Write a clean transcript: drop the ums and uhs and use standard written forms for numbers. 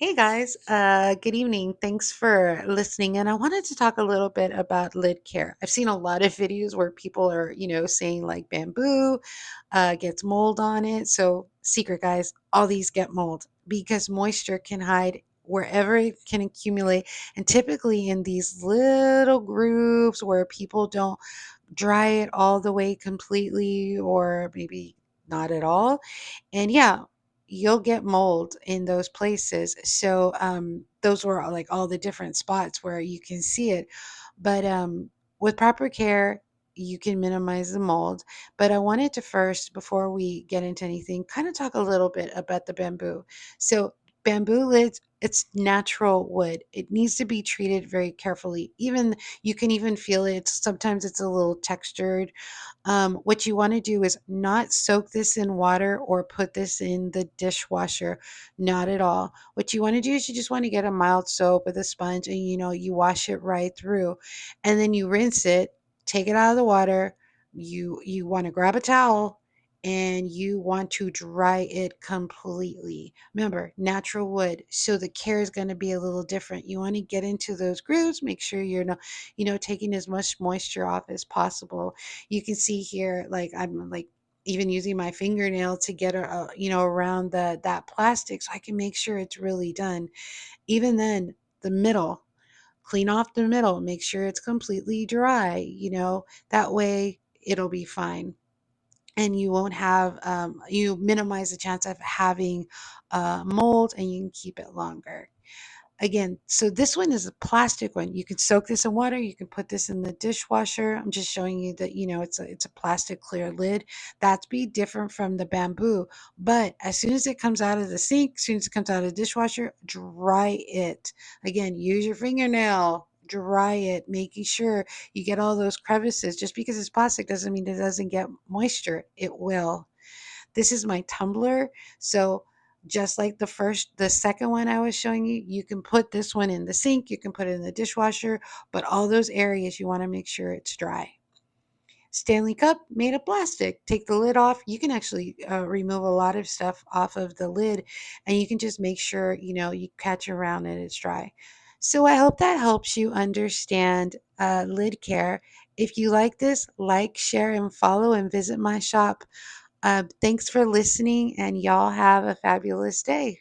Hey guys, good evening. Thanks for listening. And I wanted to talk a little bit about lid care. I've seen a lot of videos where people are, saying like bamboo gets mold on it. So, secret guys, all these get mold because moisture can hide wherever it can accumulate. And typically in these little groups where people don't dry it all the way completely or maybe not at all. And yeah, you'll get mold in those places. So those were like all the different spots where you can see it. But with proper care, you can minimize the mold. But I wanted to first, before we get into anything, kind of talk a little bit about the bamboo. So bamboo lids, it's natural wood. It needs to be treated very carefully. Even you can even feel it. Sometimes it's a little textured. What you want to do is not soak this in water or put this in the dishwasher. Not at all. What you want to do is you just want to get a mild soap with a sponge and you wash it right through. And then you rinse it, take it out of the water. You want to grab a towel and you want to dry it completely. Remember, natural wood, so the care is going to be a little different. You want to get into those grooves, make sure you're not, taking as much moisture off as possible. You can see here, like I'm like even using my fingernail to get around that plastic so I can make sure it's really done. Even then, the middle, clean off the middle, make sure it's completely dry, that way it'll be fine. And you won't have you minimize the chance of having mold, and you can keep it longer. Again, so this one is a plastic one. You can soak this in water. You can put this in the dishwasher. I'm just showing you that, it's a plastic clear lid. That's be different from the bamboo. But as soon as it comes out of the sink, as soon as it comes out of the dishwasher, dry it. Again, use your fingernail, dry it, making sure you get all those crevices. Just because it's plastic doesn't mean it doesn't get moisture. It will. This is my tumbler. So just like the second one I was showing you, you can put this one in the sink, you can put it in the dishwasher, but all those areas you want to make sure it's dry. Stanley Cup made of plastic. Take the lid off. You can actually remove a lot of stuff off of the lid, and you can just make sure you catch around and it's dry. So I hope that helps you understand lid care. If you like this, like, share, and follow, and visit my shop. Thanks for listening, and y'all have a fabulous day.